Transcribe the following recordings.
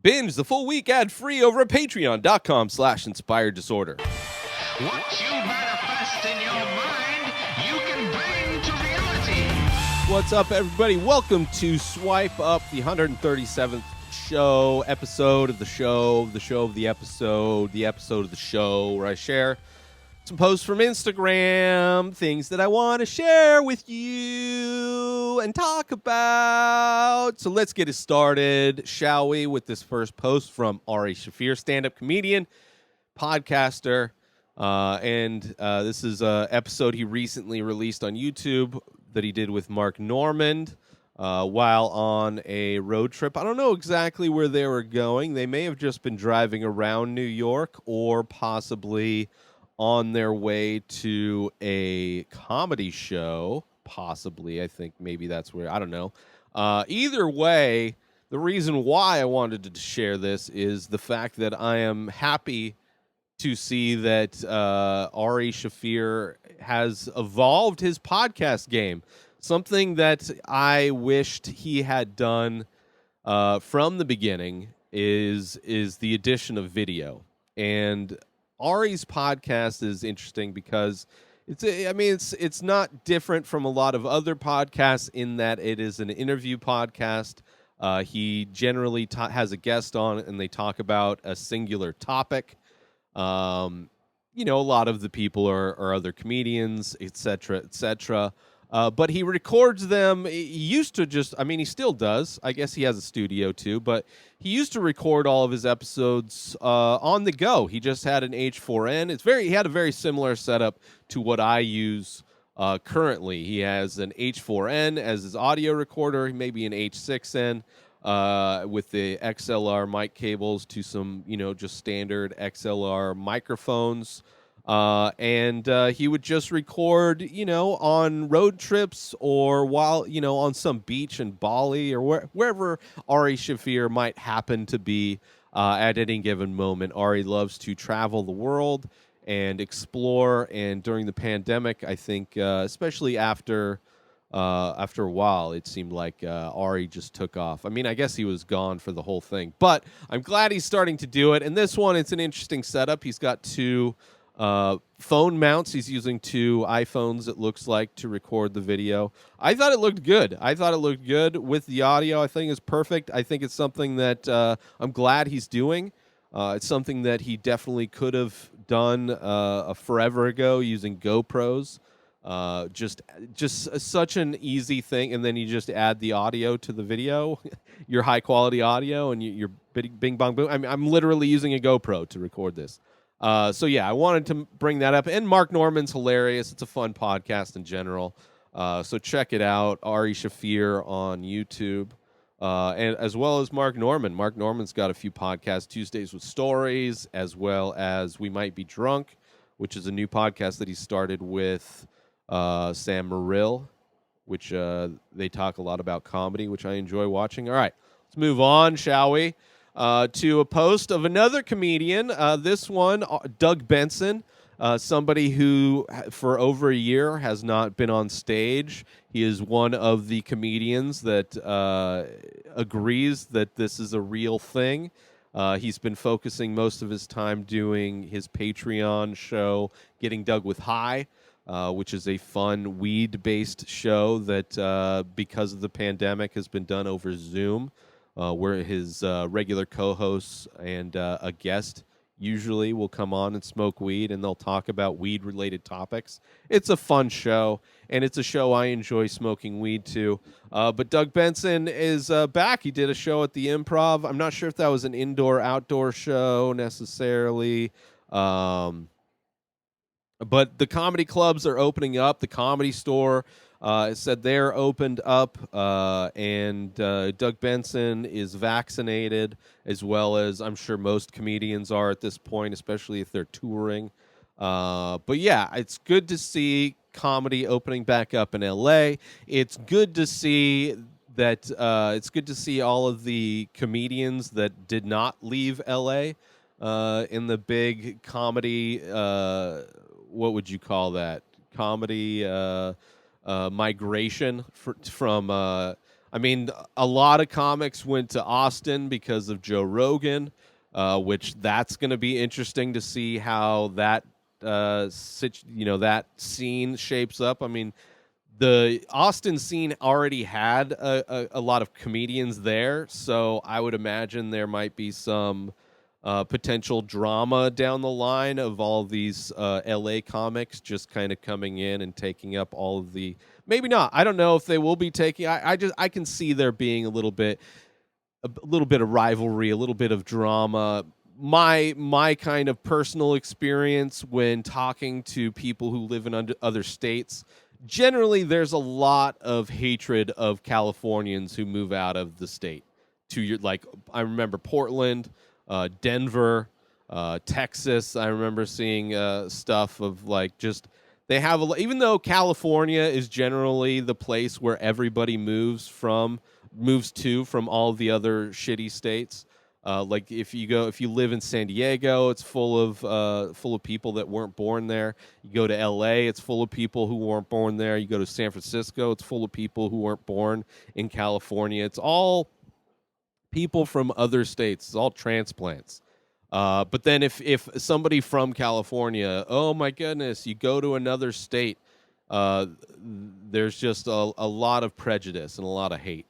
Binge the full week ad-free over at patreon.com/inspireddisorder. What you manifest in your mind, you can bring to reality. What's up, everybody? Welcome to Swipe Up, the 137th episode of the show, the episode of the show, where I share some posts from Instagram, things that I want to share with you and talk about. So let's get it started, shall we, with this first post from Ari Shafir, stand-up comedian, podcaster, and this is an episode he recently released on YouTube that he did with Mark Normand while on a road trip. I don't know exactly where they were going. They may have just been driving around New York or possibly on their way to a comedy show, possibly. I think maybe that's where, I don't know. Either way, the reason why I wanted to share this is the fact that I am happy to see that Ari Shafir has evolved his podcast game. Something that I wished he had done from the beginning is the addition of video. And Ari's podcast is interesting because it's not different from a lot of other podcasts in that it is an interview podcast. He generally has a guest on and they talk about a singular topic. A lot of the people are other comedians, etc., etc. But he records them. He used to he still does. I guess he has a studio too, but he used to record all of his episodes on the go. He just had an H4n. He had a very similar setup to what I use currently. He has an H4n as his audio recorder, maybe an H6n with the XLR mic cables to some, just standard XLR microphones. And he would just record, on road trips or while, on some beach in Bali or wherever Ari Shafir might happen to be at any given moment. Ari loves to travel the world and explore. And during the pandemic, I think, especially after a while, it seemed like Ari just took off. I mean, I guess he was gone for the whole thing, but I'm glad he's starting to do it. And this one, it's an interesting setup. He's got two phone mounts. He's using two iPhones, it looks like, to record the video. I thought it looked good. With the audio. I think it's perfect. I think it's something that I'm glad he's doing. It's something that he definitely could have done forever ago using GoPros. Just such an easy thing, and then you just add the audio to the video, your high quality audio, and you're bing bong boom. I'm literally using a GoPro to record this. So yeah, I wanted to bring that up. And Mark Normand's hilarious. It's a fun podcast in general. So check it out, Ari Shafir on YouTube, and as well as Mark Normand. Mark Normand's got a few podcasts, Tuesdays with Stories, as well as We Might Be Drunk, which is a new podcast that he started with Sam Mural, which they talk a lot about comedy, which I enjoy watching. All right, let's move on, shall we? To a post of another comedian. This one, Doug Benson, somebody who for over a year has not been on stage. He is one of the comedians that agrees that this is a real thing. He's been focusing most of his time doing his Patreon show, Getting Doug with High, which is a fun weed-based show that, because of the pandemic, has been done over Zoom. Where his regular co-hosts and a guest usually will come on and smoke weed, and they'll talk about weed-related topics. It's a fun show, and it's a show I enjoy smoking weed to. But Doug Benson is back. He did a show at the Improv. I'm not sure if that was an indoor-outdoor show necessarily. But the comedy clubs are opening up. The Comedy Store said they're opened up, and Doug Benson is vaccinated, as well as I'm sure most comedians are at this point, especially if they're touring. But yeah, it's good to see comedy opening back up in LA. It's good to see that. It's good to see all of the comedians that did not leave LA in the big comedy. What would you call that? Comedy migration from I mean, a lot of comics went to Austin because of Joe Rogan, which that's going to be interesting to see how that that scene shapes up. I mean, the Austin scene already had a lot of comedians there, so I would imagine there might be some potential drama down the line of all these LA comics just kind of coming in and taking up all of the. Maybe not. I don't know if they will be taking. I can see there being a little bit of rivalry, a little bit of drama. My kind of personal experience when talking to people who live in other states, generally there's a lot of hatred of Californians who move out of the state to your, like, I remember Portland, Denver, Texas. I remember seeing stuff of like just they have even though California is generally the place where everybody moves to from all the other shitty states. Like if you live in San Diego, it's full of people that weren't born there. You go to L.A., it's full of people who weren't born there. You go to San Francisco, it's full of people who weren't born in California. It's all people from other states. It's all transplants. But then if somebody from California, oh my goodness, you go to another state, there's just a lot of prejudice and a lot of hate.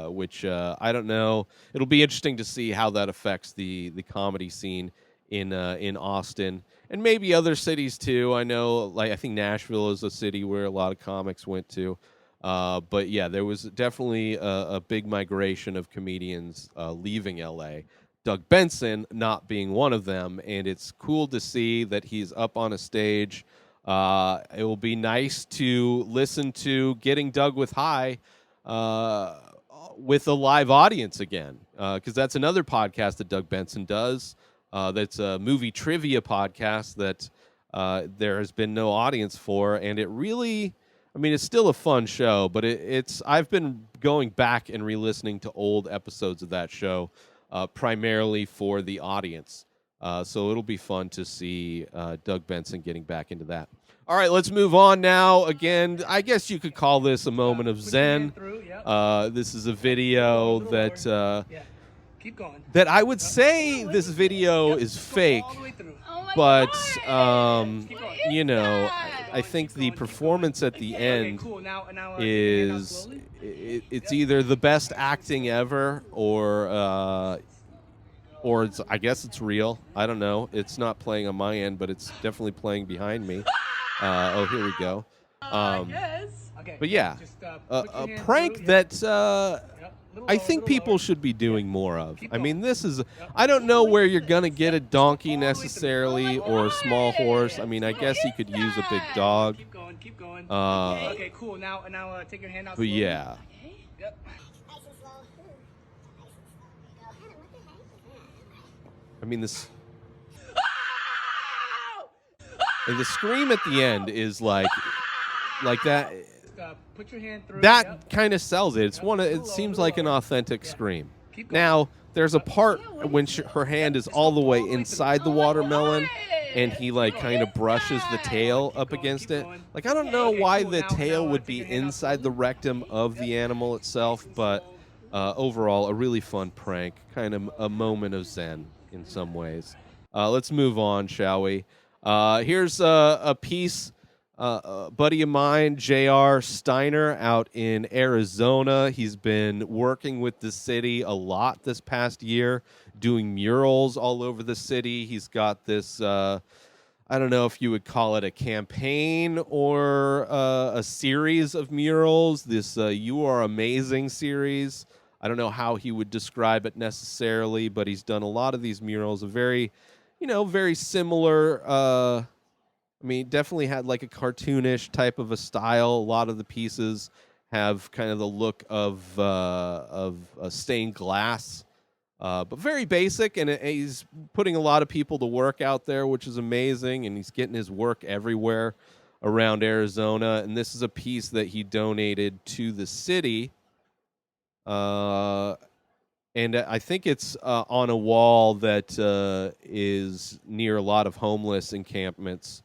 Which I don't know. It'll be interesting to see how that affects the comedy scene in Austin and maybe other cities too. I know, like I think Nashville is a city where a lot of comics went to. But yeah, there was definitely a big migration of comedians leaving LA. Doug Benson not being one of them, and it's cool to see that he's up on a stage. It will be nice to listen to Getting Doug with High with a live audience again, because that's another podcast that Doug Benson does. That's a movie trivia podcast that there has been no audience for, and it really, I mean, it's still a fun show, but it's I've been going back and re-listening to old episodes of that show, primarily for the audience. So it'll be fun to see Doug Benson getting back into that. All right, let's move on now. Again, I guess you could call this a moment of zen. This is a video that that I would say this video is fake, but you know, I think the performance at the end is it's either the best acting ever or it's, I guess it's real. I don't know. It's not playing on my end, but it's definitely playing behind me. Oh, here we go. But yeah, a prank that I think people should be doing more of. I mean, this is, I don't know where you're going to get a donkey necessarily or a small horse. I mean, I guess you could use a big dog. Keep going. Okay, cool. Now take your hand out. But yeah. Yep. I mean, and the scream at the end is like that. Put your hand through. That kind of sells it. It's it seems like an authentic scream. Now, there's a part when her hand is all the way inside the watermelon, and he like kind of brushes the tail up against it. Like, I don't know why the tail would be inside the rectum of the animal itself, but overall, a really fun prank, kind of a moment of zen in some ways. Let's move on, shall we? Here's a piece. A buddy of mine, J.R. Steiner, out in Arizona. He's been working with the city a lot this past year, doing murals all over the city. He's got this, I don't know if you would call it a campaign or a series of murals, this You Are Amazing series. I don't know how he would describe it necessarily, but he's done a lot of these murals, a very similar. I mean, definitely had like a cartoonish type of a style. A lot of the pieces have kind of the look of stained glass, but very basic. And he's putting a lot of people to work out there, which is amazing. And he's getting his work everywhere around Arizona. And this is a piece that he donated to the city. And I think it's on a wall that is near a lot of homeless encampments.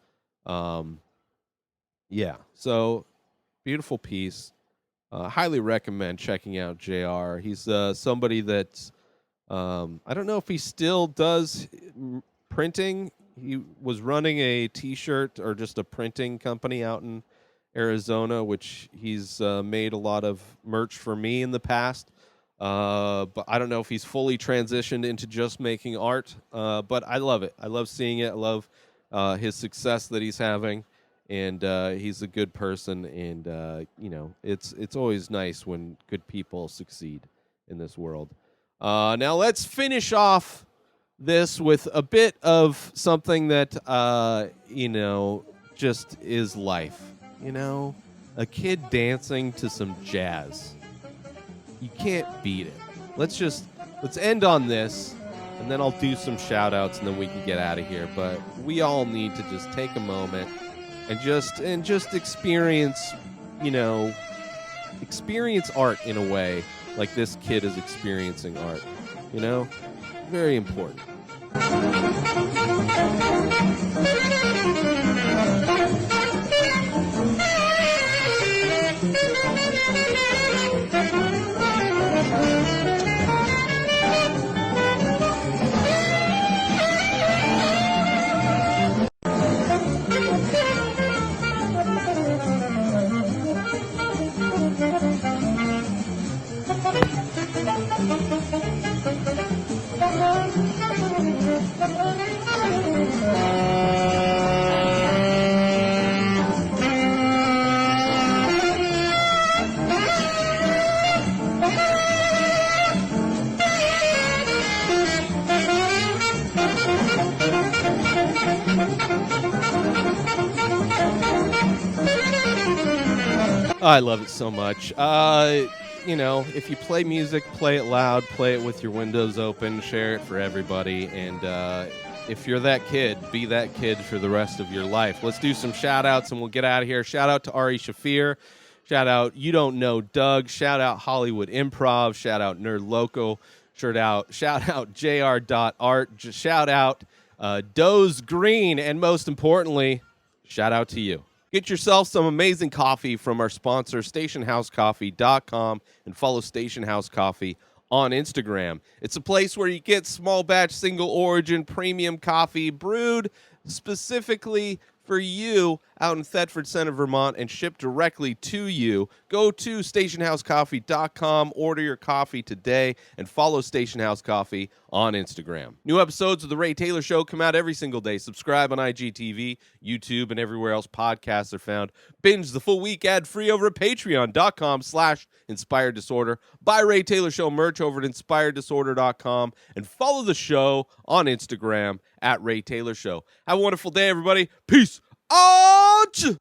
Yeah, so beautiful piece. highly recommend checking out JR. He's somebody that I don't know if he still does printing. He was running a T-shirt or just a printing company out in Arizona, which he's made a lot of merch for me in the past. But I don't know if he's fully transitioned into just making art. But I love it. I love seeing it. I love his success that he's having, and he's a good person. And it's always nice when good people succeed in this world. Now let's finish off this with a bit of something that just is life. A kid dancing to some jazz. You can't beat it. Let's end on this, and then I'll do some shout outs, and then we can get out of here. But we all need to just take a moment and just experience art in a way like this kid is experiencing art. Very important. I love it so much. If you play music, play it loud, play it with your windows open, share it for everybody. And if you're that kid, be that kid for the rest of your life. Let's do some shout outs and we'll get out of here. Shout out to Ari Shafir. Shout out You Don't Know Doug. Shout out Hollywood Improv. Shout out Nerd Loco. Shout out JR.art. Shout out Doze Green. And most importantly, shout out to you. Get yourself some amazing coffee from our sponsor, stationhousecoffee.com, and follow Station House Coffee on Instagram. It's a place where you get small batch, single origin, premium coffee brewed specifically for you out in Thetford Center, Vermont, and shipped directly to you. Go to stationhousecoffee.com, order your coffee today, and follow Station House Coffee on Instagram. New episodes of The Ray Taylor Show come out every single day. Subscribe on IGTV, YouTube, and everywhere else podcasts are found. Binge the full week ad-free over at patreon.com/Inspired Disorder. Buy Ray Taylor Show merch over at inspireddisorder.com, and follow the show on Instagram at Ray Taylor Show. Have a wonderful day, everybody. Peace out!